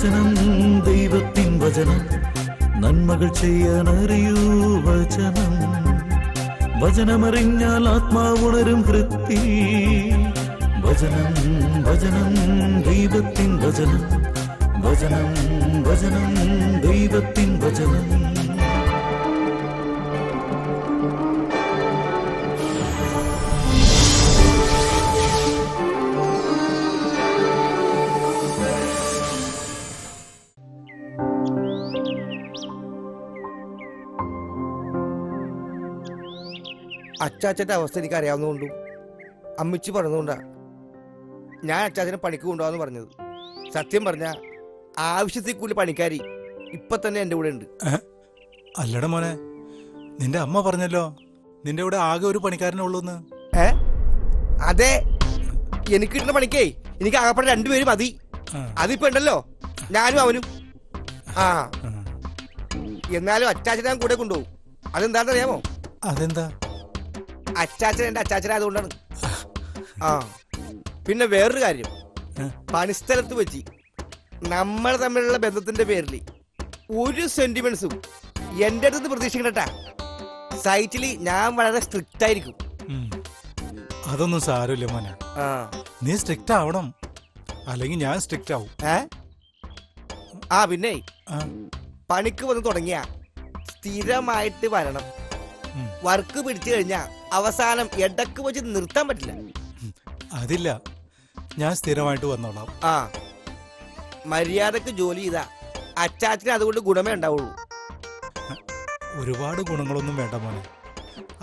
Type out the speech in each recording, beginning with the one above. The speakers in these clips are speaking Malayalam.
വചനം ദൈവത്തിൻ വചനം നന്മകൾ ചെയ്യാനറിയൂ വചനം വചനമറിഞ്ഞാൽ ആത്മാവുണരും വൃത്തി വചനം വചനം ദൈവത്തിൻ വചനം വചനം വചനം ദൈവത്തിൻ വചനം. അച്ചാച്ചൻ്റെ അവസ്ഥ എനിക്ക് അറിയാവുന്നതുകൊണ്ടും അമ്മച്ചി പറഞ്ഞതുകൊണ്ടാ ഞാൻ അച്ചാച്ചനെ പണിക്ക് കൊണ്ടുപോകാന്ന് പറഞ്ഞത്. സത്യം പറഞ്ഞ ആവശ്യത്തിൽ കൂടുതൽ പണിക്കാരി ഇപ്പൊ തന്നെ എന്റെ കൂടെ ഉണ്ട്. അല്ലട മോനെ, നിന്റെ അമ്മ പറഞ്ഞല്ലോ നിന്റെ കൂടെ ആകെ ഒരു പണിക്കാരനുള്ളൂന്ന്. അതെ, എനിക്ക് കിട്ടുന്ന പണിക്കേ എനിക്ക് ആകെപ്പെട്ട 2 പേര് മതി. അതിപ്പോ ഉണ്ടല്ലോ ഞാനും അവനും. ആ എന്നാലും അച്ചാച്ചനെ ഞാൻ കൂടെ കൊണ്ടുപോകും. അതെന്താണെന്ന് അറിയാമോ? അതെന്താ? അച്ചാച്ചൻ എന്റെ അച്ചാച്ചനായതുകൊണ്ടാണ്. ആ പിന്നെ വേറൊരു കാര്യം, പണിസ്ഥലത്ത് വെച്ച് നമ്മൾ തമ്മിലുള്ള ബന്ധത്തിന്റെ പേരിൽ ഒരു സെന്റിമെന്റ്സും എന്റെ അടുത്ത് പ്രതീക്ഷിക്കണട്ടാ. സൈറ്റിൽ ഞാൻ വളരെ സ്ട്രിക്റ്റ് ആയിരിക്കും. അതൊന്നും സാരമില്ല മോനെ, നീ സ്ട്രിക്റ്റ് ആവണം, അല്ലെങ്കിൽ ഞാൻ സ്ട്രിക്റ്റ് ആവും. ആ പിന്നെ പണിക്ക് വന്ന് തുടങ്ങിയ സ്ഥിരമായിട്ട് വരണം. വർക്ക് പിടിച്ചു കഴിഞ്ഞാ അവസാനം ഇടക്ക് വെച്ച് നിർത്താൻ പറ്റില്ല. അതില്ല, ഞാൻ സ്ഥിരമായിട്ട് വന്നോളാം. ആ മര്യാദക്ക് ജോലി ചെയ്താ അച്ചാച്ചന് അതുകൊണ്ട് ഗുണമേ ഉണ്ടാവുള്ളൂ. ഒരുപാട് ഗുണങ്ങളൊന്നും വേണ്ട മോനെ,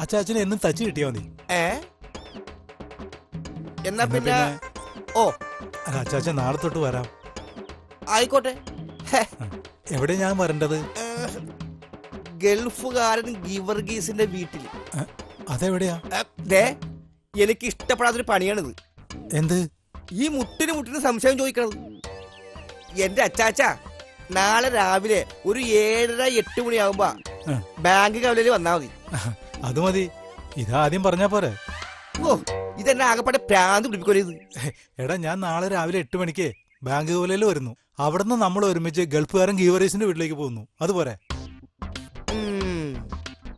അച്ചാച്ചന് എന്നും തച്ച് കിട്ടിയാ മതി. എന്നാ പിന്നെ ഓ അച്ചാച്ചൻ നാളെ തൊട്ട് വരാം. ആയിക്കോട്ടെ. എവിടെ ഞാൻ വരേണ്ടത്? ഗൾഫുകാരൻ ഗീവർഗീസിന്റെ വീട്ടിൽ. അതെവിടെയാ? എനിക്ക് ഇഷ്ടപ്പെടാത്തൊരു പണിയാണിത്. എന്ത്? ഈ മുട്ടിന് സംശയം ചോദിക്കണത്. എന്റെ അച്ചാച്ച നാളെ രാവിലെ ഒരു 7:30-8 മണിയാകുമ്പോ ബാങ്ക് കവലയിൽ വന്നാ മതി. അത് മതി, ഇതാദ്യം പറഞ്ഞാ പോരെ. ഓ ഇതെന്നെ ആകെപ്പാടെ പ്രാന്ത് പിടിപ്പിക്കരുത്. എടാ, ഞാൻ നാളെ രാവിലെ 8 മണിക്ക് ബാങ്ക് കവലയിൽ വരുന്നു. അവിടുന്ന് നമ്മൾ ഒരുമിച്ച് ഗൾഫുകാരൻ ഗീവറീസിന്റെ വീട്ടിലേക്ക് പോകുന്നു. അതുപോലെ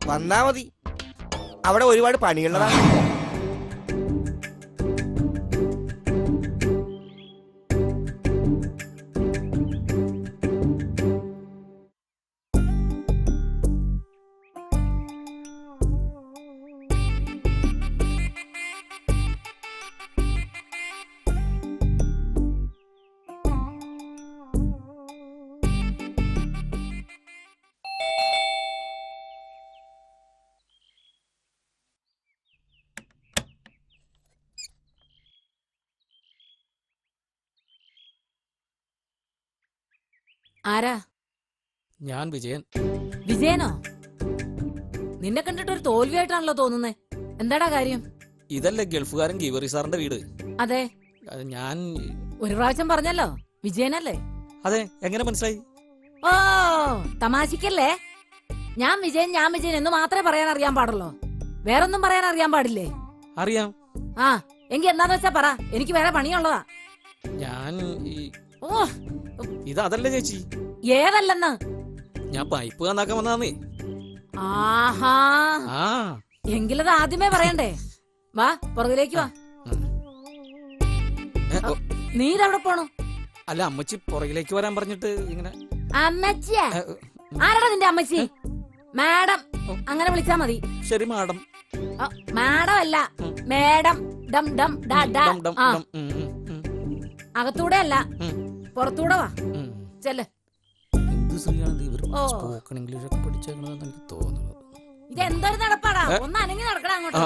വന്നാ മതി. അവിടെ ഒരുപാട് പണിയുള്ളതാണ്. ആരാ? ഞാൻ വിജയൻ. വിജയനോ? നിന്നെ കണ്ടിട്ട് ഒരു തോൽവിയായിട്ടാണല്ലോ തോന്നുന്നേ. എന്താടാ കാര്യം? ഇതല്ലേ ഗൾഫുകാരൻ ഗീവറി സാറിന്റെ വീട്? അതെ. ഞാൻ ഒരു പ്രാവശ്യം പറഞ്ഞല്ലോ വിജയനല്ലേ? അതെ. എങ്ങനെ മനസ്സിലായി? ഓ തമാശിക്കല്ലേ. ഞാൻ വിജയൻ എന്ന് മാത്രമേ പറയാൻ അറിയാൻ പാടുള്ളൂ, വേറൊന്നും പറയാൻ അറിയാൻ പാടില്ലേ? അറിയാം. ആ എങ്കി എന്താന്ന് വെച്ചാ പറ, എനിക്ക് വേറെ പണിയുള്ളതാ. ഞാൻ ഓ ഇതല്ലേ ചേച്ചി? ഏതല്ലെന്ന്? ഞാൻ പൈപ്പ് നന്നാക്കാൻ വന്നതാന്നേ. ആഹാ, എങ്കിലത് ആദ്യമേ പറയണ്ടേ. വാ പുറകിലേക്ക് വാ. നീ ഇതെവിടെ പോണു? അല്ല, അമ്മച്ചി പുറകിലേക്ക് വരാൻ പറഞ്ഞിട്ട് ഇങ്ങനെ. അമ്മച്ചിയാ? ആരാടാ നിന്റെ അമ്മച്ചി? മാഡം അങ്ങനെ വിളിച്ചാ മതി. ശരി മാഡം. മാഡം അല്ല മേഡം. ഡം ഡം ഡാ ഡാ. അകത്തൂടെ അല്ല പുറത്തൂടെ വാ. ചെല്ല്. സ്പോക്കൺ ഇംഗ്ലീഷ് ഒക്കെ പഠിച്ചേക്കണെന്ന് എനിക്ക് തോന്നുന്നത്. ഇത് എന്തൊരു നടപ്പാടാ, ഒന്ന് അനങ്ങി നടക്കണം അങ്ങോട്ട്.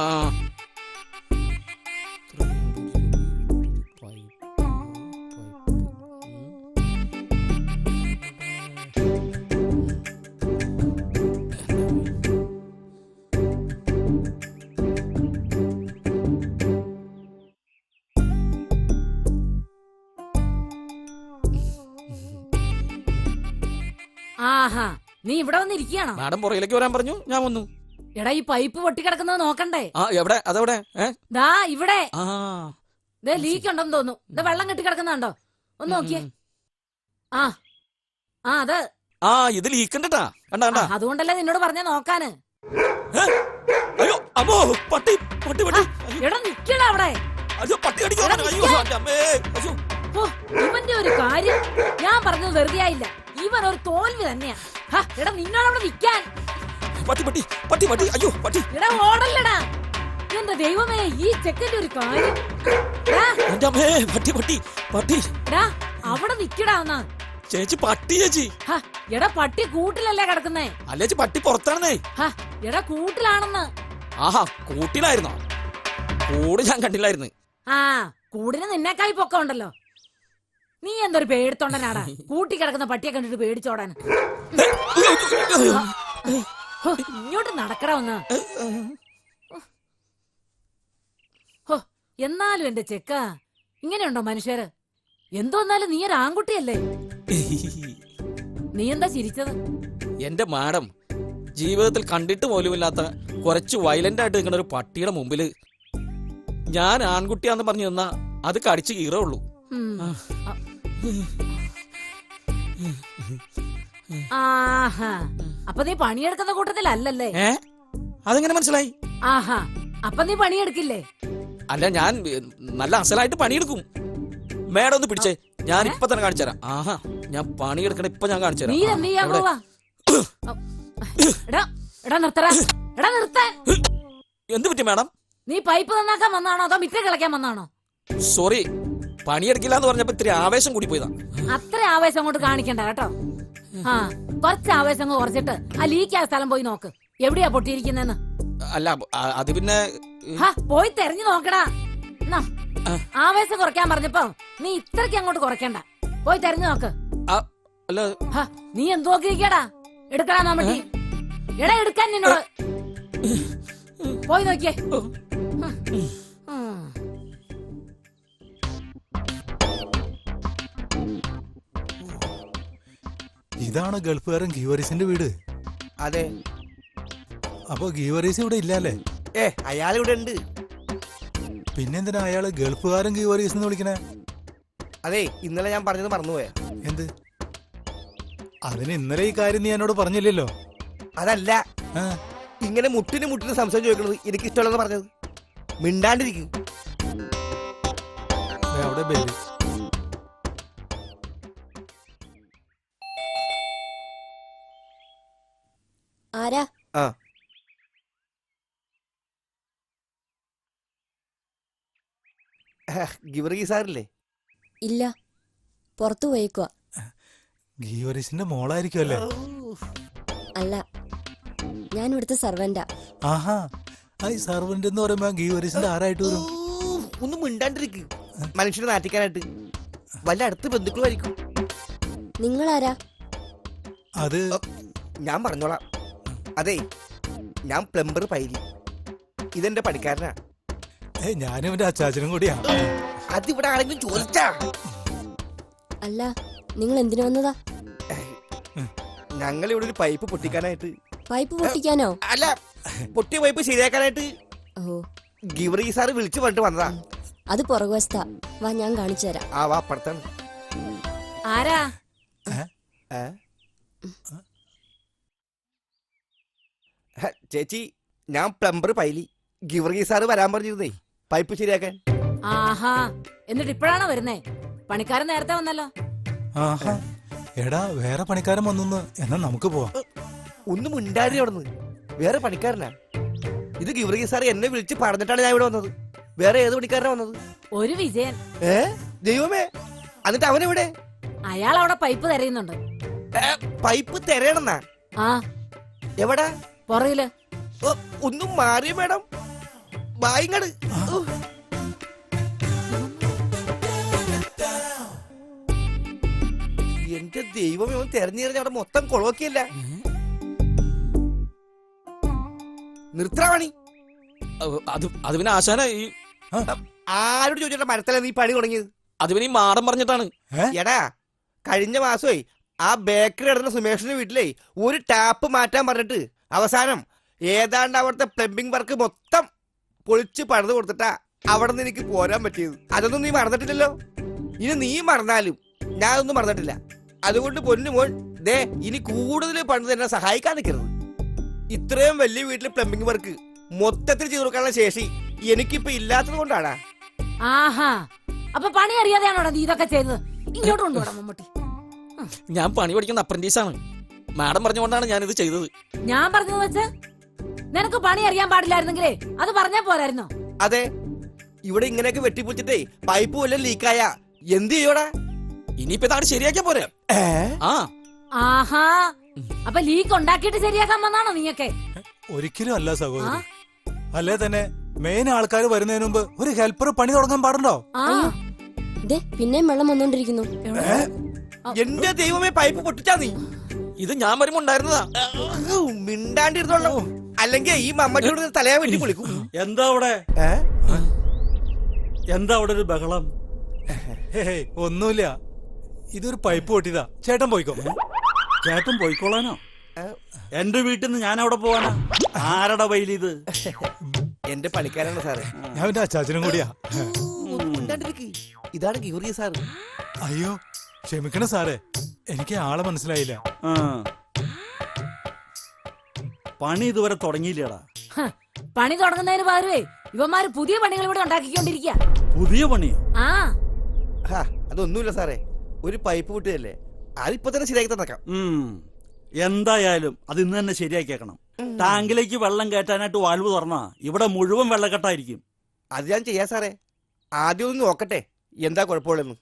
ആഹാ, നീ ഇവിടെ വന്നിരിക്കുകയാണോ? മാഡം പുറകിലേക്ക് വരാൻ പറഞ്ഞു, ഞാൻ വന്നു. എടാ, ഈ പൈപ്പ് പൊട്ടിക്കിടക്കുന്നത് നോക്കണ്ടേ? എവിടെ? അതെവിടെ? ദാ ഇവിടെ ലീക്ക് ഉണ്ടെന്ന് തോന്നുന്നു. വെള്ളം കെട്ടി കിടക്കുന്നുണ്ടോ? ഒന്ന് നോക്കിയേ. ആ ആ അത് ആ ഇത് ലീക്കണ്ടട്ടാ കണ്ട കണ്ട. അതുകൊണ്ടല്ലേ നിന്നോട് പറഞ്ഞ നോക്കാന്. അയ്യോ അമ്മോ പട്ടി പട്ടി പട്ടി. എടാ നിക്കടാ അവിടെ. അയ്യോ പട്ടി കടിക്കാൻ. എടാ, അയ്യോ നിക്കാൻ. എൻ്റെ അമ്മേ. അയ്യോ. ഓ, ഇവന്റെ ഒരു കാര്യം ഞാൻ പറഞ്ഞത് വെറുതെ ആയില്ല. ഇവൻ ഒരു തോൽവി തന്നെയാ. ഹാ, എടാ നിന്നോട് അവിടെ നിക്കാൻ. പട്ടി പട്ടി പട്ടി പട്ടി. അയ്യോ പട്ടി. എടാ ഓടല്ലടാ. എന്റെ ദൈവമേ, ഈ ചെക്കന്റെ ഒരു കാര്യം. എടാ, എൻ്റെ അമ്മേ പട്ടി പട്ടി പട്ടി. എടാ അവിടെ നിക്കടാ ഒന്ന്. ചേച്ചി പട്ടി ചേച്ചി. ഹാ, എടാ പട്ടി കൂട്ടിലല്ലേ കിടക്കുന്നേ. അല്ലേ ചേച്ചി പട്ടി പുറത്താണെന്നേ. ഹാ, എടാ കൂട്ടിലാണെന്ന്. ആഹാ കൂട്ടിലായിരുന്നോ? കൂട് ഞാൻ കണ്ടില്ലായിരുന്നു. ആ കൂടിന് നിന്നേക്കായി പൊക്കം ഉണ്ടല്ലോ. നീ എന്തൊരു പേടിത്തൊണ്ടനാടാ. കൂട്ടി കിടക്കുന്ന പട്ടിയെ കണ്ടിട്ട് പേടിച്ചോടാൻ. ഹോ, ഇങ്ങോട്ട് നടക്കടാ ഒന്ന്. ഹോ, എന്നാലും എന്റെ ചെക്ക ഇങ്ങനെയുണ്ടോ മനുഷ്യര്? എന്തോന്നാലും നീ ഒരു ആൺകുട്ടിയല്ലേ? നീ എന്താ ചിരിച്ചത്? എന്റെ മാഡം ജീവിതത്തിൽ കണ്ടിട്ട് പോലുമില്ലാത്ത കുറച്ച് വയലന്റ് ആയിട്ട് നിൽക്കുന്ന ഒരു പട്ടിയുടെ മുമ്പില് ഞാൻ ആൺകുട്ടിയാന്ന് പറഞ്ഞു നിന്നാ അത് കടിച്ച് കീറുള്ളൂ. ആഹാ, അപ്പൊ നീ പണിയെടുക്കുന്ന കൂട്ടത്തിലല്ലേ? അതെങ്ങനെ മനസ്സിലായി? ആഹാ, അപ്പൊ നീ പണിയെടുക്കില്ലേ? അല്ല ഞാൻ നല്ല അസലായിട്ട് പണിയെടുക്കും. മേഡം ഒന്ന് പിടിച്ചേ, ഞാൻ ഇപ്പൊ തന്നെ കാണിച്ചു തരാം. ആഹാ ഞാൻ പണിയെടുക്കണ ഇപ്പൊ ഞാൻ കാണിച്ചു നീ തരാം. എന്ത് ചെയ്യാൻ പോവാ? എടാ എടാ നിർത്തടാ. എടാ നിർത്താൻ. എന്ത് പറ്റി മാഡം? നീ പൈപ്പ് നന്നാക്കാൻ വന്നാണോ അതോ മിറ്റം കിളയ്ക്കാൻ വന്നാണോ? സോറി, പണിയെടുക്കില്ല എന്ന് പറഞ്ഞപ്പോ ഇത്തിരി ആവേശം കൂടി പോയതാ. അത്ര ആവേശം കൊണ്ട് കാണിക്കണ്ട കേട്ടോ. ആ കുറച്ച് ആവേശം കുറച്ചിട്ട് ആ ലീക്കായ സ്ഥലം പോയി നോക്ക്. എവിടെയാ പൊട്ടിയിരിക്കുന്നെന്ന്. അല്ല അത് പിന്നെ പോയി തെരഞ്ഞു നോക്കടാ. ആവേശം കുറയ്ക്കാൻ പറഞ്ഞപ്പോ നീ ഇത്രയ്ക്ക് അങ്ങോട്ട് കുറയ്ക്കണ്ട. പോയി തെരഞ്ഞു നോക്ക്. അല്ല നീ എന്ത് നോക്കിയിരിക്കടാ? എടുക്കടാ നമ്മട്ടി. എടാ എടുക്കാൻ നിന്നോട്. പോയി നോക്കിയേ. ഇതാണ് ഗൾഫുകാരൻ ഗീവറീസിന്റെ വീട്. അതെ. അപ്പൊ ഗീവറീസ് ഇവിടെ ഇല്ലല്ലേ? അയാൾ ഇവിടെ ഉണ്ട്. പിന്നെന്തിനാ അയാള് ഗൾഫുകാരൻ ഗീവറീസ് എന്ന് വിളിക്കണേ? അതെ, ഇന്നലെ ഞാൻ പറഞ്ഞത് മറന്നുപോയാ. എന്ത്? അതിന് ഇന്നലെ ഈ കാര്യം നീ എന്നോട് പറഞ്ഞില്ലല്ലോ. അതല്ല, ഇങ്ങനെ മുട്ടിന് സംശയം ചോദിക്കണത് എനിക്ക് ഇഷ്ടമല്ലെന്ന് പറഞ്ഞത്. മിണ്ടാണ്ടിരിക്കും. അവിടെ ബെല്ലി. ആരാ? ഗിവർഗി സാറില്ലേ? ഇല്ല, പുറത്തു പോയിക്കുവാ. ഗീവറീസിന്റെ മോളായിരിക്കും അല്ലേ? അല്ല, ഞാൻ ഇവിടുത്തെ സർവന്റാ. ആഹാ, ഈ സർവന്റ് എന്ന് പറയുമ്പോ ഗീവറീസിന്റെ ആരായിട്ട് വരും? ഒന്നും മിണ്ടാണ്ടിരിക്കും. മനുഷ്യനെ നാട്ടിക്കാനായിട്ട് വല്ല അടുത്ത ബന്ധുക്കളുമായിരിക്കും. നിങ്ങളാരാ? അത് ഞാൻ പറഞ്ഞോളാം. അതെ, ഞാൻ പ്ലംബർ പൈലി. ഇതെന്റെ പണിക്കാരനാ. ഞാനും എന്റെ അച്ചാച്ചനും കൂടിയാ. അതിവിടെ ആരെങ്കിലും ചോദിച്ചാ? അല്ല, നിങ്ങൾ എന്തിനു വന്നതാ? ഞങ്ങൾ ഇവിടെ ഒരു പൈപ്പ് പൊട്ടിക്കാനായിട്ട്. പൈപ്പ് പൊട്ടിക്കാനോ? അല്ല, പൊട്ടിയ പൈപ്പ് ശരിയാക്കാനായിട്ട് ഓ, ഗിവർഗി സാറ് വിളിച്ചു പറഞ്ഞിട്ട് വന്നതാ. അത് പുറകുവശത്താ. വാ, ഞാൻ കാണിച്ചു തരാം. ആ വാ, അപ്പുറത്താണ്. ആരാ? ചേച്ചി, ഞാൻ പ്ലംബർ പൈലി. ഗിവർഗി സാറ് വരാൻ പറഞ്ഞിരുന്നേ പൈപ്പ് ശരിയാക്കാൻ. ആഹാ, എന്നിട്ട് ഇപ്പഴാണോ വരുന്നേ? പണിക്കാരൻ നേരത്തെ വന്നല്ലോ. ആഹാ, എടാ വേറെ പണിക്കാരൻ വന്നു. എന്നാ നമുക്ക് പോവാം. ഒന്നും ഉണ്ടായി അവിടുന്ന്. വേറെ പണിക്കാരനാ? ഇത് ഗിവർഗി സാർ എന്നെ വിളിച്ച് പറഞ്ഞിട്ടാണ് ഞാൻ ഇവിടെ വന്നത്. വേറെ ഏത് പണിക്കാരനാ വന്നത്? ഒരു വിജയൻ. ദൈവമേ, എന്നിട്ട് അവനെവിടെ? അയാൾ അവിടെ പൈപ്പ് തിരയുന്നുണ്ട്. പൈപ്പ് തിരയണെന്നാ? ആ, എവിടാ? പുറകില്. ഒന്നും മാറിയ മേഡം, വായിങ്ങട്. എന്റെ ദൈവമേ, അവൻ തെരഞ്ഞെറിഞ്ഞ അവിടെ മൊത്തം കൊളോക്കിയല്ല. നിർത്തണി. അത് പിന്നെ ആശാന ഈ ആരോട് ചോദിച്ചിട്ട് മരത്തല്ല നീ പണി തുടങ്ങിയത്? അത് പിന്നെ ഈ മാടം പറഞ്ഞിട്ടാണ്. എടാ, കഴിഞ്ഞ മാസമേ ആ ബേക്കറി കിടന്ന സുമേഷിന്റെ വീട്ടിലേ ഒരു ടാപ്പ് മാറ്റാൻ പറഞ്ഞിട്ട് അവസാനം ഏതാണ്ട് അവിടുത്തെ പ്ലംബിംഗ് വർക്ക് മൊത്തം പൊളിച്ച് പണിത് കൊടുത്തിട്ടാ അവിടെ നിന്ന് എനിക്ക് പോരാൻ പറ്റിയത്. അതൊന്നും നീ മറന്നിട്ടില്ലല്ലോ. ഇനി നീ മറന്നാലും ഞാനൊന്നും മറന്നിട്ടില്ല. അതുകൊണ്ട് പൊന്നു മോൻ, ദേ ഇനി കൂടുതൽ പണ്ട് തന്നെ സഹായിക്കാൻ നിൽക്കരുത്. ഇത്രയും വലിയ വീട്ടിൽ പ്ലംബിംഗ് വർക്ക് മൊത്തത്തിൽ ചെയ്തു കൊടുക്കാനുള്ള ശേഷി എനിക്കിപ്പോ ഇല്ലാത്തത് കൊണ്ടാണ്. ആഹാ, അപ്പൊ പണി അറിയാതെയാണോ നീ ഇതൊക്കെ ചെയ്തത്? ഇങ്ങോട്ട് കൊണ്ടുപോടാ മമ്മൂട്ടി. ഞാൻ പണി പഠിക്കുന്ന അപ്രന്റീസാണ്. മാഡം പറഞ്ഞുകൊണ്ടാണ് ഞാൻ ഇത് ചെയ്തത്. ഞാൻ പറഞ്ഞത് വെച്ച് നിനക്ക് പണി അറിയാൻ പാടില്ലായിരുന്നെങ്കിലേ അത് പറഞ്ഞാ പോരായിരുന്നോ? അതെ, ഇവിടെ ഇങ്ങനെയൊക്കെ വെട്ടിപ്പൊച്ചിട്ടേ പൈപ്പ് വല്ലതും ലീക്കായ എന്ത് ചെയ്യോടാ? ഇനിയിപ്പോ ഇതാണ് ശരിയാക്കിയാ പോരെ. ആ ആഹാ, അപ്പൊ ലീക്ക് ഉണ്ടാക്കിയിട്ട് ശരിയാക്കാൻ വന്നാണോ നീയൊക്കെ? ഒരിക്കലും അല്ല സഹോദരി. അല്ലേ തന്നെ മെയിൻ ആൾക്കാർ വരുന്നതിന് മുമ്പ് ഒരു ഹെൽപ്പർ പണി തുടങ്ങാൻ പാടുണ്ടോ? ആ, ദേ പിന്നെയും വെള്ളം വന്നോണ്ടിരിക്കുന്നു. എന്റെ ദൈവമേ, പൈപ്പ് പൊട്ടിച്ചാ നീ? ഇത് ഞാൻ വരുമ്പോ ഉണ്ടായിരുന്നതാ. മിണ്ടാണ്ടിരുന്നോളൂ, അല്ലെങ്കിൽ ഈ മമ്മൂട്ടിയോട് തലയാ വെട്ടി പൊളിക്കും. എന്താ അവിടെ എന്താ അവിടെ ഒരു ബഹളം? ഹേയ്, ഒന്നുമില്ല. ഇതൊരു പൈപ്പ് പൊട്ടിയതാ. ചേട്ടൻ പോയിക്കോ. ചേട്ടൻ പോയിക്കോളാനോ? എന്റെ വീട്ടിൽ നിന്ന് ഞാൻ അവിടെ പോവാനാ? ആരുടെ വയലിത്? എന്റെ പണിക്കാരാണ് സാറേ. ഞാൻ എന്റെ അച്ചാച്ചനും കൂടിയാ. മിണ്ടാണ്ടിരിക്ക്. ഇതാണ് ഗീവർഗീസ് സാറ്. അയ്യോ, ക്ഷമിക്കണം സാറേ, എനിക്ക് ആളെ മനസ്സിലായില്ല. ആ. പണി ഇതുവരെ തുടങ്ങിയില്ലടാ. ഹ, പണി തുടങ്ങുന്നതിന് പകരമേ ഇവന്മാര് പുതിയ പണികൾ ഇവിടെ ഉണ്ടാക്കിക്കൊണ്ടിരിക്കുക. പുതിയ പണിയോ? ആ, അതൊന്നുമില്ല സാറേ, ഒരു പൈപ്പ് പൊട്ടിയല്ലേ, അതിപ്പോ തന്നെ ശരിയാക്കി തന്നേക്കാം. എന്തായാലും അത് ഇന്ന് തന്നെ ശരിയാക്കിയേക്കണം. ടാങ്കിലേക്ക് വെള്ളം കയറ്റാനായിട്ട് വാൽവ് തുറന്നാ ഇവിടെ മുഴുവൻ വെള്ളക്കെട്ടായിരിക്കും. അത് ഞാൻ ചെയ്യാം സാറേ. ആദ്യം ഒന്ന് നോക്കട്ടെ എന്താ കുഴപ്പമുള്ളെന്ന്.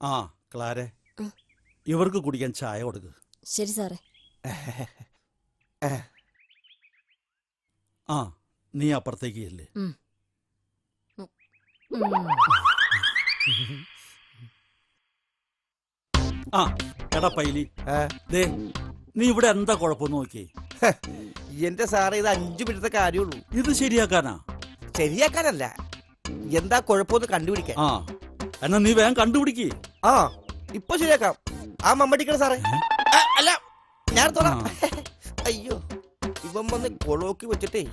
ആ ക്ലാരെ, ഇവർക്ക് കുടിക്കാൻ ചായ കൊടുക്ക്. ശരി സാറേ. ആ, നീ അപ്പുറത്തേക്ക് അല്ലേ? ഉം. ആ എടാ പൈലി, ദേ നീ ഇവിടെ എന്താ കുഴപ്പം നോക്കി? എന്റെ സാറേ, ഇത് 5 മിനിറ്റത്തെ കാര്യമുള്ളൂ. ഇത് ശരിയാക്കാനാ? ശരിയാക്കാനല്ല, എന്താ കുഴപ്പമൊന്ന് കണ്ടുപിടിക്കാൻ. ആ എന്നാ നീ വേഗം കണ്ടുപിടിക്ക്. ആ, ഇപ്പൊ ശരിയാക്കാം. ആ മമ്മടിക്കണ സാറേ. അല്ല, ഞാൻ തൊടാം. അയ്യോ, ഇവൻ വന്ന് കൊളോക്കി വെച്ചിട്ടേ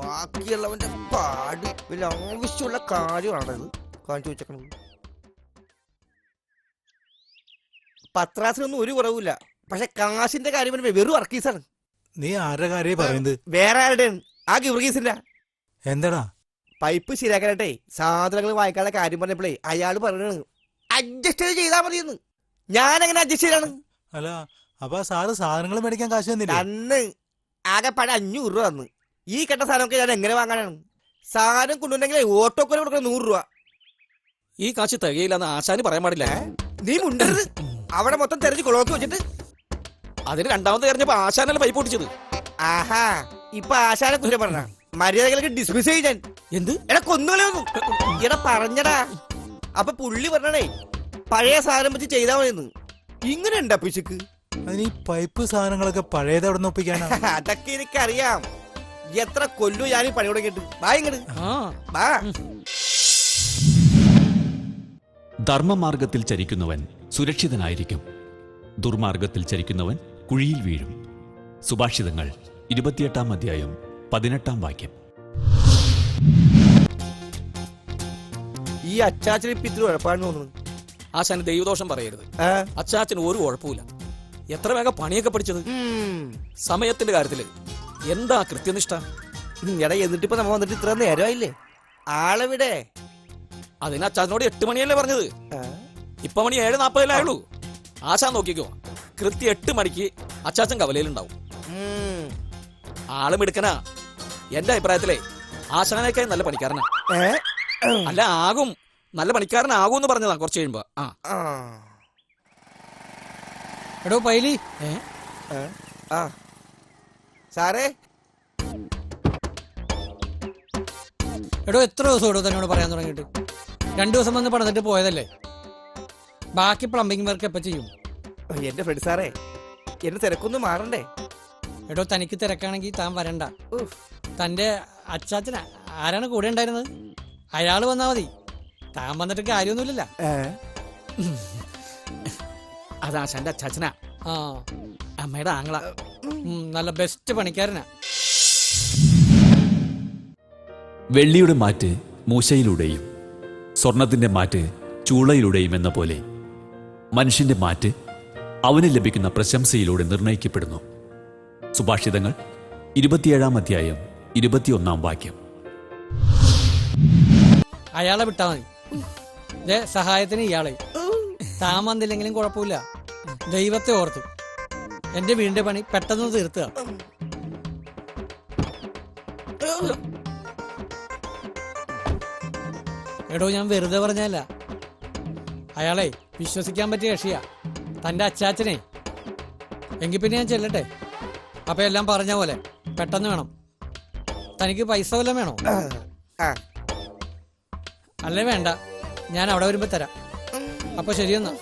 ബാക്കിയുള്ളവന്റെ പാട് വലിയ ആവശ്യമുള്ള കാര്യമാണത് കാണിച്ചു വെച്ചേക്കണത്. പത്രാസിനൊന്നും ഒരു കുറവില്ല, പക്ഷെ കാശിന്റെ കാര്യം വരുമ്പോ വെറും വർക്കീസാണ്. നീ ആരുടെ കാര്യ പറയുന്നത്? വേറെ ആരുടെയാണ്? ആ ഗിവർഗീസിന്റെ. എന്താടാ? പൈപ്പ് ശരിയാക്കാനായിട്ടേ സാധനങ്ങൾ വാങ്ങിക്കാനുള്ള കാര്യം പറഞ്ഞപ്പോഴേ അയാൾ പറയണ അഡ്ജസ്റ്റ് ചെയ്താ മതിയെന്ന്. ഞാനെങ്ങനെ അഡ്ജസ്റ്റ് ചെയ്താണ്? അല്ല, അപ്പൊ സാറ് സാധനങ്ങൾ മേടിക്കാൻ കാശ് തന്നില്ല? അന്ന് ആകെപ്പാടെ 500 രൂപ തന്നു. ഈ കെട്ട സാധനമൊക്കെ ഞാൻ എങ്ങനെ വാങ്ങാനാണ്? സാധനം കൊണ്ടുവന്നെങ്കിൽ ഓട്ടോക്കൊല കൊടുക്കണം 100 രൂപ. ഈ കാശ് തികയില്ലെന്ന് ആശാന് പറയാൻ പാടില്ല. നീ മുണ്ടരുത്. അവിടെ മൊത്തം തെരഞ്ഞ് കൊളോക്കി വെച്ചിട്ട് അതിന് രണ്ടാമത് തെരഞ്ഞപ്പോ ആശാനല്ല പൈപ്പ് പൊട്ടിച്ചത്. ആഹാ, ഇപ്പൊ ആശാനെ കുറ്റം പറഞ്ഞ മര്യാദകൾക്ക് ഡിസ്മിസ് ചെയ്യാൻ. എന്ത്? എടാ കൊന്നുകളയൊന്നും എടാ പറഞ്ഞടാ. അപ്പൊ പുള്ളി പറഞ്ഞേ പഴയ സാധനം വെച്ച് ചെയ്താ മതിയെന്ന്. ഇങ്ങനെ ഉണ്ടാ പിശുക്ക്? അതിന് ഈ പൈപ്പ് സാധനങ്ങളൊക്കെ പഴയത് അവിടെ നിന്ന് ഒപ്പിക്കാനാ? അതൊക്കെ എനിക്കറിയാം. എത്ര കൊല്ലു ഞാൻ ഈ പണി തുടങ്ങിയിട്ട്. വാ ഇങ്ങട് വാ. ധർമ്മമാർഗത്തിൽ ചരിക്കുന്നവൻ സുരക്ഷിതനായിരിക്കും, ദുർമാർഗത്തിൽ ചരിക്കുന്നവൻ കുഴിയിൽ വീഴും. സുഭാഷിതങ്ങൾ 28-ാം അധ്യായം 18-ാം വാക്യം. ഈ അച്ചാച്ചന് ഇപ്പൊ ഇത്തിരി ഉഴപ്പാണെന്ന് തോന്നുന്നു. ആശാന് ദൈവദോഷം പറയരുത്. അച്ചാച്ചന് ഒരു കുഴപ്പമില്ല. എത്ര വേഗം പണിയൊക്കെ പഠിച്ചത്. സമയത്തിന്റെ കാര്യത്തില് എന്താ കൃത്യനിഷ്ഠ. എടാ, എന്നിട്ടിപ്പോ നമ്മ വന്നിട്ട് ഇത്ര നേരമായില്ലേ? ആളെവിടെ? അതിന് അച്ചാച്ചനോട് 8 മണിയല്ലേ പറഞ്ഞത്. ഇപ്പൊ മണി 7:40 ആയുള്ളൂ. ആശാൻ നോക്കിക്കോ, കൃത്യം 8 മണിക്ക് അച്ചാച്ചൻ കവലയിലുണ്ടാവും. ആള് മിടുക്കനാ. എന്റെ അഭിപ്രായത്തിലെ ആശാനേക്കായി നല്ല പണിക്കാരനാ. അല്ല, ആകും, നല്ല പണിക്കാരനാകും എന്ന് പറഞ്ഞതാ കുറച്ച് കഴിയുമ്പോ. എടോ പൈലി. സാറേ, എടോ എത്ര ദിവസം എടോ തന്നോട് പറയാൻ തുടങ്ങിയിട്ട്? 2 ദിവസം വന്ന് പണിതിട്ട് പോയതല്ലേ. ബാക്കി പ്ലംബിംഗ് വർക്ക് എപ്പോ ചെയ്യും? എന്റെ ഫ്രണ്ട് സാറേ, എന്റെ തിരക്കൊന്നും മാറണ്ടേ? എടോ തനിക്ക് തിരക്കാണെങ്കിൽ താൻ വരണ്ട. തന്റെ അച്ചാച്ചന ആരാണ് കൂടെ ഉണ്ടായിരുന്നത്? അയാള് വന്നാ മതി. താൻ വന്നിട്ട് കാര്യമൊന്നുമില്ലല്ലോ. അത് ആശാന്റെ അച്ചാച്ചനാ. ആ, അമ്മയുടെ ആങ്ങള. നല്ല ബെസ്റ്റ് പണിക്കാരനാ. വെള്ളിയുടെ മാറ്റ് മൂശയിലൂടെയും സ്വർണത്തിന്റെ മാറ്റ് ചൂളയിലൂടെയും എന്ന പോലെ മനുഷ്യന്റെ മാറ്റ് അവന് ലഭിക്കുന്ന പ്രശംസയിലൂടെ നിർണയിക്കപ്പെടുന്നു. സുഭാഷിതങ്ങൾ 27 അധ്യായം 21 വാക്യം. അയാളെ വിട്ടാ മതി. ദേ, സഹായത്തിന് ഇയാളെ. താൻ വന്നില്ലെങ്കിലും കുഴപ്പമില്ല. ദൈവത്തെ ഓർത്തു എന്റെ വീടിന്റെ പണി പെട്ടെന്ന് തീർത്തുക. എടോ, ഞാൻ വെറുതെ പറഞ്ഞല്ല. അയാളെ വിശ്വസിക്കാൻ പറ്റിയ കക്ഷിയാ, തന്റെ അച്ചാച്ചനെ. എങ്കിൽ പിന്നെ ഞാൻ ചെല്ലട്ടെ. അപ്പൊ എല്ലാം പറഞ്ഞ പോലെ പെട്ടെന്ന് വേണം. തനിക്ക് പൈസ വല്ലതും വേണോ? അല്ലേ വേണ്ട, ഞാൻ അവിടെ വരുമ്പോ തരാം. അപ്പൊ ശരിയെന്നാ.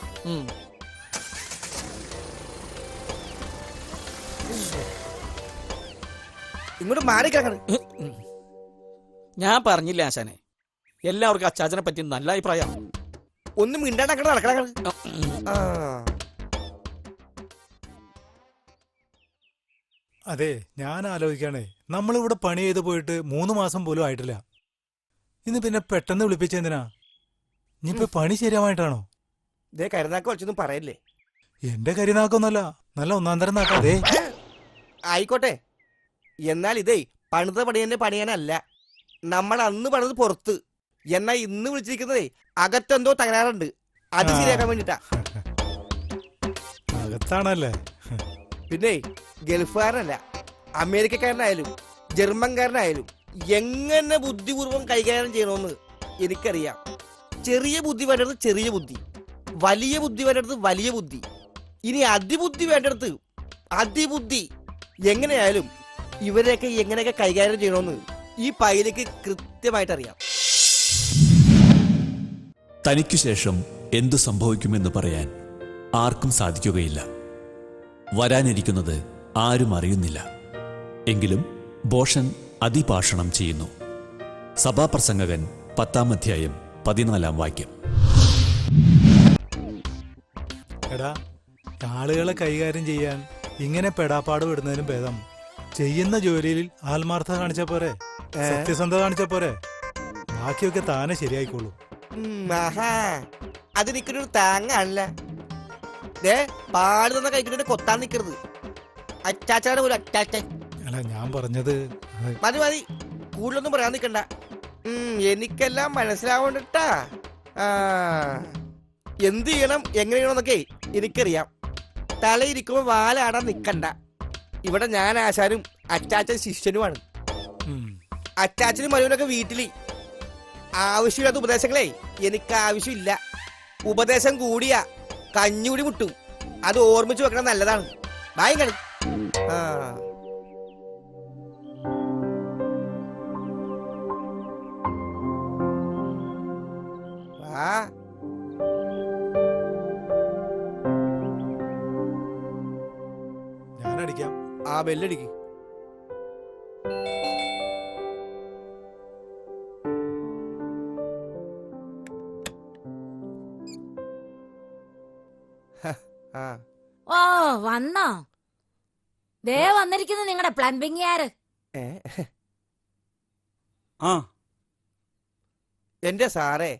ഇങ്ങോട്ട് മാറിക്കിടക്കണം. ഞാൻ പറഞ്ഞില്ല ആശാനെ, എല്ലാവർക്കും അച്ചാച്ചനെ പറ്റി നല്ല അഭിപ്രായം. ഒന്നും മിണ്ടാണ്ട് നടക്കണം. അതെ, ഞാൻ ആലോചിക്കാണേ, നമ്മളിവിടെ പണി ചെയ്ത് പോയിട്ട് 3 മാസം പോലും ആയിട്ടില്ല. ഇന്ന് പിന്നെ പെട്ടെന്ന് വിളിപ്പിച്ചെന്തിനാ? ഇനിയിപ്പോ പണി ശരിയാവായിട്ടാണോ? ഇതേ കരുനാക്ക വലിച്ചൊന്നും പറയല്ലേ. എന്റെ കരിനാക്കൊന്നല്ല, നല്ല ഒന്നാം തരം നാക്കാതെ. ആയിക്കോട്ടെ, എന്നാൽ ഇതേ പണിത പണി തന്നെ പണിയാനല്ല. നമ്മൾ അന്ന് പണിത് പുറത്ത്. എന്നാ ഇന്ന് വിളിച്ചിരിക്കുന്നതേ അകത്തെന്തോ തകരാറുണ്ട്, അത് ശരിയാക്കാൻ വേണ്ടിട്ടാ. അകത്താണല്ലേ? പിന്നെ ഗൾഫുകാരനല്ല, അമേരിക്കക്കാരനായാലും ജർമ്മൻകാരനായാലും എങ്ങനെ ബുദ്ധിപൂർവ്വം കൈകാര്യം ചെയ്യണമെന്ന് എനിക്കറിയാം. ചെറിയ ബുദ്ധി വേണ്ടത് ചെറിയ ബുദ്ധി, വലിയ ബുദ്ധി വേണ്ടത് വലിയ ബുദ്ധി, ഇനി അതിബുദ്ധി വേണ്ടത് അതിബുദ്ധി. എങ്ങനെയായാലും ഇവരെയൊക്കെ എങ്ങനെയൊക്കെ കൈകാര്യം ചെയ്യണമെന്ന് ഈ പൈലക്ക് കൃത്യമായിട്ട് അറിയാം. തനിക്കു ശേഷം എന്തു സംഭവിക്കുമെന്ന് പറയാൻ ആർക്കും സാധിക്കുകയില്ല. വരാനിരിക്കുന്നത് ആരും അറിയുന്നില്ല. എങ്കിലും ബോഷൻ അതിഭാഷണം ചെയ്യുന്നു. സഭാപ്രസംഗകൻ 10 അധ്യായം 14 വാക്യം. എടാ, ആളുകളെ കൈകാര്യം ചെയ്യാൻ ഇങ്ങനെ പെടാപ്പാട് വിടുന്നതിനും ഭേദം ചെയ്യുന്ന ജോലിയിൽ ആത്മാർത്ഥത കാണിച്ച പോരെ, സത്യസന്ധത കാണിച്ച പോരെ. ബാക്കിയൊക്കെ താനെ ശരിയായിക്കോളൂ. അതെനിക്കൊരു താങ്ങാണല്ല. പാട് തന്ന കഴിക്കുന്നതിന് കൊത്താൻ നിൽക്കരുത്. അച്ചാച്ചാടെ ഒരു അറ്റാച്ചൻ. അല്ല, ഞാൻ പറഞ്ഞത് മതി മതി, കൂടുതലൊന്നും പറയാൻ നിൽക്കണ്ട. എനിക്കെല്ലാം മനസ്സിലാവണ്ടിട്ടാ. എന്ത് ചെയ്യണം എങ്ങനെ ചെയ്യണമെന്നൊക്കെ എനിക്കറിയാം. തലയിരിക്കുമ്പോ വാലാടാൻ നിക്കണ്ട. ഇവിടെ ഞാൻ ആശാനും അച്ചാച്ചൻ ശിഷ്യനുമാണ്. അച്ചാച്ചനും മനുവിനൊക്കെ വീട്ടില് ആവശ്യമില്ലാത്ത ഉപദേശങ്ങളെ എനിക്ക് ആവശ്യമില്ല. ഉപദേശം കൂടിയാ കഞ്ഞൂടി മുട്ടും. അത് ഓർമ്മിച്ച് വെക്കണം, നല്ലതാണ്. ഭയങ്കര ഞാനടിക്കാം. ആ ബെല്ലടിക്ക്. ഓ, വന്നോ? ദേ വന്നിരിക്കുന്നു നിങ്ങളുടെ പ്ലംബിംഗുകാര്. എന്റെ സാറേ,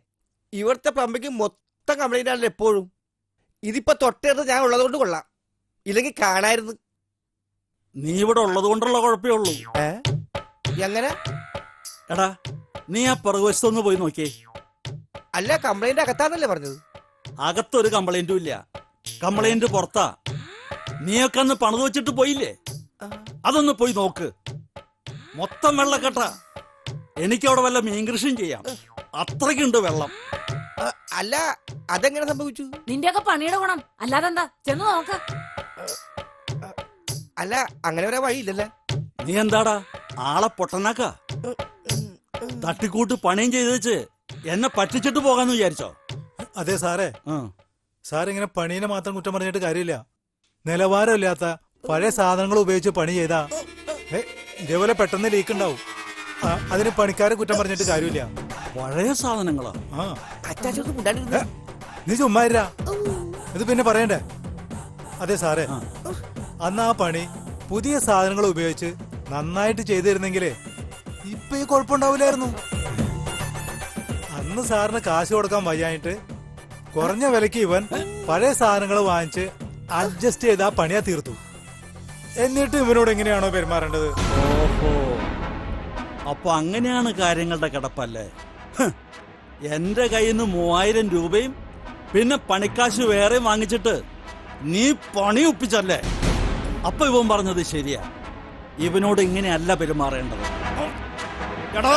ഇവിടുത്തെ പ്ലംബിംഗ് മൊത്തം കംപ്ലൈന്റ് ആണല്ലോ എപ്പോഴും. ഇതിപ്പോ തൊട്ടടുത്ത് ഞാൻ ഉള്ളതുകൊണ്ട് കൊള്ളാം, ഇല്ലെങ്കിൽ കാണായിരുന്നു. നീ ഇവിടെ ഉള്ളത് കൊണ്ടുള്ള കുഴപ്പമേ ഉള്ളൂ. എങ്ങനെ? എടാ, നീ ആ പുറകുവശത്തൊന്ന് പോയി നോക്കിയേ. അല്ല, കംപ്ലൈന്റ് അകത്താന്നല്ലേ പറഞ്ഞത്? അകത്തൊരു കംപ്ലൈന്റും ഇല്ല, കംപ്ലൈന്റ് പുറത്താ. നീയൊക്കെ അന്ന് പണിത് വെച്ചിട്ട് പോയില്ലേ, അതൊന്ന് പോയി നോക്ക്. മൊത്തം വെള്ളക്കെട്ട. എനിക്കവിടെ വല്ല മീൻ കൃഷിയും ചെയ്യാം, അത്രയ്ക്കുണ്ട് വെള്ളം. അല്ല, അതെങ്ങനെ സംഭവിച്ചു? നിന്റെയൊക്കെ പണിയുടെ ഗുണം. അല്ലാതെന്താ, ചെന്ന് നോക്ക. അല്ല, അങ്ങനെ വരാൻ വഴിയില്ലല്ലേ? നീ എന്താടാ ആളെ പൊട്ടനാക്ക? തട്ടിക്കൂട്ട് പണിയും ചെയ്ത് വെച്ച് എന്നെ പറ്റിച്ചിട്ട് പോകാന്ന് വിചാരിച്ചോ? അതെ സാറേ, സാറിങ്ങനെ പണീനെ മാത്രം കുറ്റം പറഞ്ഞിട്ട് കാര്യമില്ല. നിലവാരമില്ലാത്ത പഴയ സാധനങ്ങൾ ഉപയോഗിച്ച് പണി ചെയ്താ ഇതേപോലെ പെട്ടെന്ന് ലീക്ക് ഉണ്ടാവും. അതിന് പണിക്കാരെ കുറ്റം പറഞ്ഞിട്ട് കാര്യമില്ല. പഴയ സാധനങ്ങളോ? നീ ചുമ്മാരാ, ഇത് പിന്നെ പറയണ്ടേ? അതെ സാറേ, അന്ന് ആ പണി പുതിയ സാധനങ്ങൾ ഉപയോഗിച്ച് നന്നായിട്ട് ചെയ്തിരുന്നെങ്കിലേ ഇപ്പൊ ഈ കുഴപ്പമുണ്ടാവില്ലായിരുന്നു. അന്ന് സാറിന് കാശ് കൊടുക്കാൻ വയ്യായിട്ട് കുറഞ്ഞ വിലക്ക് ഇവൻ പഴയ സാധനങ്ങൾ വാങ്ങിച്ച് അഡ്ജസ്റ്റ് ചെയ്ത് ആ പണിയാ തീർത്തു. എന്നിട്ട് ഇവനോട് എങ്ങനെയാണോ പെരുമാറേണ്ടത്? ഓഹോ, അപ്പൊ അങ്ങനെയാണ് കാര്യങ്ങളുടെ കിടപ്പല്ലേ? എന്റെ കയ്യിൽ നിന്ന് 3000 രൂപയും പിന്നെ പണിക്കാശ് വേറെ വാങ്ങിച്ചിട്ട് നീ പണി ഒപ്പിച്ചല്ലേ? അപ്പൊ ഇവൻ പറഞ്ഞത് ശരിയാ, ഇവനോട് ഇങ്ങനെയല്ല പെരുമാറേണ്ടത്. എടാ,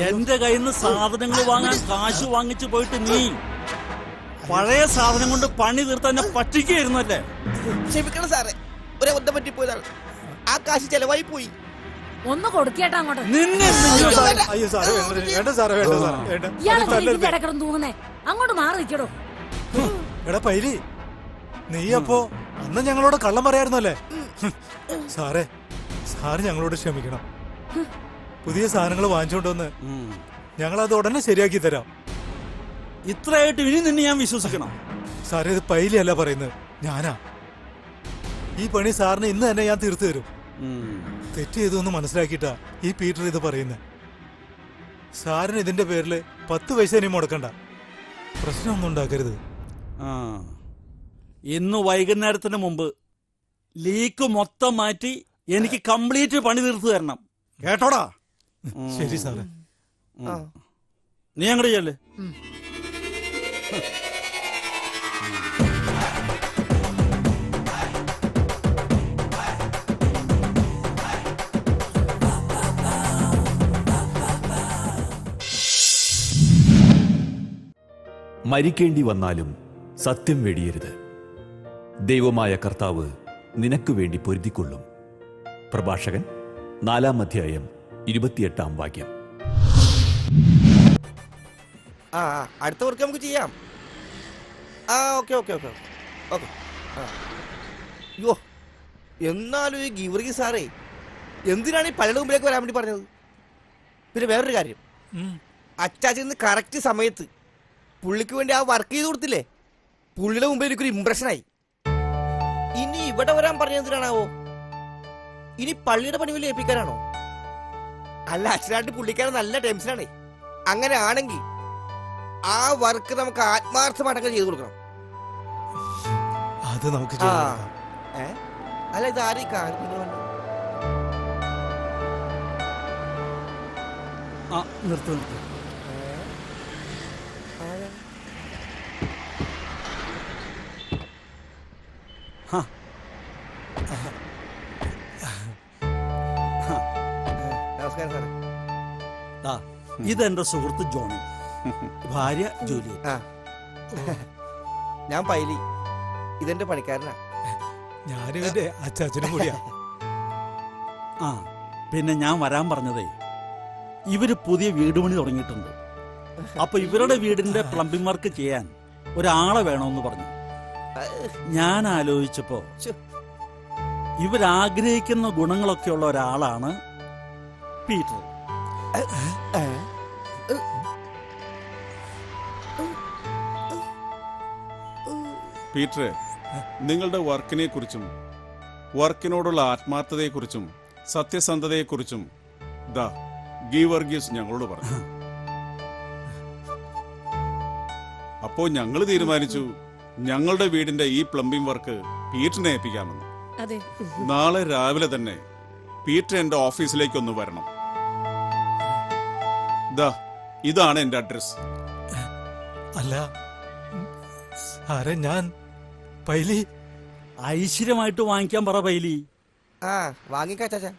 എന്റെ കയ്യിൽ നിന്ന് സാധനങ്ങൾ വാങ്ങാൻ കാശ് വാങ്ങിച്ചു പോയിട്ട് നീ പഴയ സാധനം കൊണ്ട് പണി തീർത്ത് തന്നെ പറ്റിക്കായിരുന്നല്ലേ? ക്ഷമിക്കണം സാറേ, ഒരേ ഒറ്റ പറ്റിപ്പോയതാണ്. ആ കാശ് ചെലവായി പോയി. ഒന്ന് കൊടുക്കേട്ടാ അങ്ങോട്ട്. നിന്നെ അയ്യോ സാറേ, വേണ്ട സാറേ, വേണ്ട സാറേ, വേണ്ട. ഇയാളെ കിടക്കണം തൂങ്ങുന്നേ. അങ്ങോട്ട് മാറി നിൽക്കടോ. എടാ പൈലി, നീ അപ്പോ അന്ന് ഞങ്ങളോട് കള്ളം പറയായിരുന്നല്ലേ? സാറേ, സാറ് ഞങ്ങളോട് ക്ഷമിക്കണം. പുതിയ സാധനങ്ങൾ വാങ്ങിച്ചോണ്ടോന്ന് ഞങ്ങളത് ഉടനെ ശരിയാക്കി തരാം. ഇത്രയായിട്ട് ഇനി നിന്നെ ഞാൻ വിശ്വസിക്കണം? സാറേ, ഇത് പൈലി അല്ല പറയുന്നത്, ഞാനാ. ഈ പണി സാറിന് ഇന്ന് തന്നെ ഞാൻ തീർത്തു തരും. തെറ്റ് ചെയ്തൊന്ന് മനസ്സിലാക്കിയിട്ടാ ഈ പീറ്റർ ഇത് പറയുന്നത്. സാറിന് ഇതിന്റെ പേരിൽ 10 പൈസ ഇനി മുടക്കണ്ട. പ്രശ്നമൊന്നും ഉണ്ടാക്കരുത്. ഇന്ന് വൈകുന്നേരത്തിന് മുമ്പ് ലീക്ക് മൊത്തം മാറ്റി എനിക്ക് കംപ്ലീറ്റ് പണി തീർത്തു തരണം, കേട്ടോടാ? ശരി സാറേ. നീ അങ്ങോട്ട് ചെല്ല്. മരിക്കേണ്ടി വന്നാലും സത്യം വെടിയരുത്. ദൈവമായ കർത്താവ് നിനക്ക് വേണ്ടി പൊരുതിക്കൊള്ളും. പ്രഭാഷകൻ 4-ാം അധ്യായം 28-ാം വാക്യം. അടുത്ത വർക്ക് നമുക്ക് ചെയ്യാം. Okay okay okay okay. അയ്യോ, എന്നാലും ഈ ഗീവർഗി സാറേ എന്തിനാണ് ഈ പലരുടെ മുമ്പിലേക്ക് വരാൻ വേണ്ടി പറഞ്ഞത്? പിന്നെ വേറൊരു കാര്യം, അച്ചാച്ചന് കറക്റ്റ് സമയത്ത് പുള്ളിക്ക് വേണ്ടി ആ വർക്ക് ചെയ്ത് കൊടുത്തില്ലേ? പുള്ളിയുടെ മുമ്പിൽ എനിക്കൊരു ഇംപ്രഷനായി. ഇനി ഇവിടെ വരാൻ പറഞ്ഞ എന്തിനാണാവോ? ഇനി പള്ളിയുടെ പണി വലിയ ഏൽപ്പിക്കാനാണോ? അല്ല, അച്ഛനായിട്ട് പുള്ളിക്കാരൻ നല്ല ടെൻഷനാണേ. അങ്ങനെ ആണെങ്കിൽ ആ വർക്ക് നമുക്ക് ആത്മാർത്ഥമായിട്ടൊക്കെ ചെയ്തു കൊടുക്കണം. അത് നമുക്ക് അല്ല, ഇത് ആരെയും കാണിക്കുന്നു. നിർത്ത്. നമസ്കാരം സാറേ. ഇതെന്റെ സുഹൃത്ത് ജോണി, ഭാര്യ ജൂലി. ഞാൻ പൈലി, ഇതെന്റെ പണിക്കാരനാ. ഞാനിവന്റെ അച്ചാച്ചനും കൂടിയാ. പിന്നെ ഞാൻ വരാൻ പറഞ്ഞതേ, ഇവര് പുതിയ വീട് പണി തുടങ്ങിയിട്ടുണ്ട്. അപ്പൊ ഇവരുടെ വീടിന്റെ പ്ലംബിംഗ് വർക്ക് ചെയ്യാൻ ഒരാളെ വേണമെന്ന് പറഞ്ഞു. ഞാൻ ആലോചിച്ചപ്പോ ഇവരാഗ്രഹിക്കുന്ന ഗുണങ്ങളൊക്കെ ഉള്ള ഒരാളാണ് പീറ്റർ. പീറ്ററെ, നിങ്ങളുടെ വർക്കിനെ കുറിച്ചും വർക്കിനോടുള്ള ആത്മാർത്ഥതയെക്കുറിച്ചും സത്യസന്ധതയെക്കുറിച്ചും ഗീവർഗീസ് ഞങ്ങളോട് പറഞ്ഞു. അപ്പോ ഞങ്ങൾ തീരുമാനിച്ചു ഞങ്ങളുടെ വീടിന്റെ ഈ പ്ലംബിംഗ് വർക്ക് പീറ്ററിനെ ഏൽപ്പിക്കാമെന്ന്. നാളെ രാവിലെ തന്നെ പീറ്റർ എന്റെ ഓഫീസിലേക്ക് ഒന്ന് വരണം. ഇതാണ് എന്റെ അഡ്രസ്. അല്ല സാറേ, ഞാൻ പൈലി ഐശ്വര്യമായിട്ട് വാങ്ങിക്കാൻ പറ പൈലി. വാങ്ങിക്കാച്ചാ.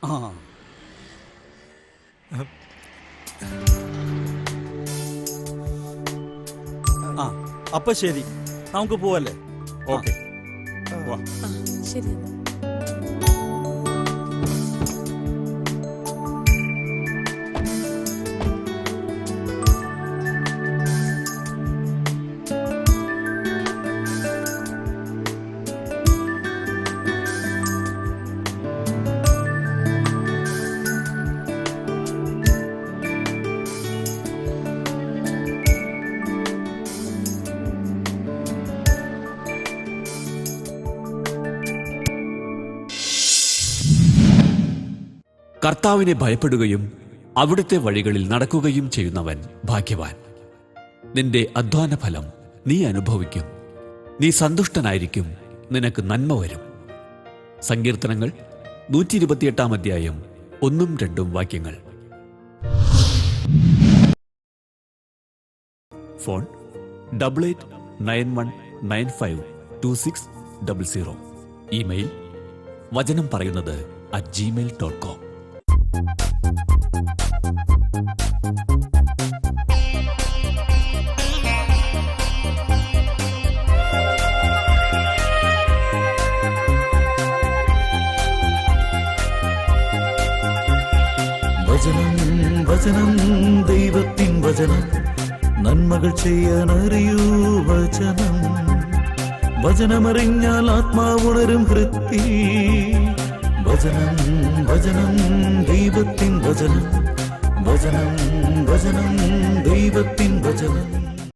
അപ്പൊ ശരി, നമുക്ക് പോവല്ലേ? ഓക്കെ, ശരി. കർത്താവിനെ ഭയപ്പെടുകയും അവിടുത്തെ വഴികളിൽ നടക്കുകയും ചെയ്യുന്നവൻ ഭാഗ്യവാൻ. നിന്റെ അധ്വാന ഫലം നീ അനുഭവിക്കും. നീ സന്തുഷ്ടനായിരിക്കും, നിനക്ക് നന്മ വരും. സങ്കീർത്തനങ്ങൾ 128 അധ്യായം 1-2 വാക്യങ്ങൾ. ഫോൺ 8891952600. ഇമെയിൽ വചനം പറയുന്നത് @gmail.com. വചനം വചനം ദൈവത്തിൻ വചനം, നന്മകൾ ചെയ്യാൻ അറിയൂ വചനം. വചനമറിഞ്ഞാൽ ആത്മാവുണരും ഹൃത്തിൽ. വചനം വചനം ദൈവത്തിൻ വചനം, വചനം വചനം ദൈവത്തിൻ വചനം.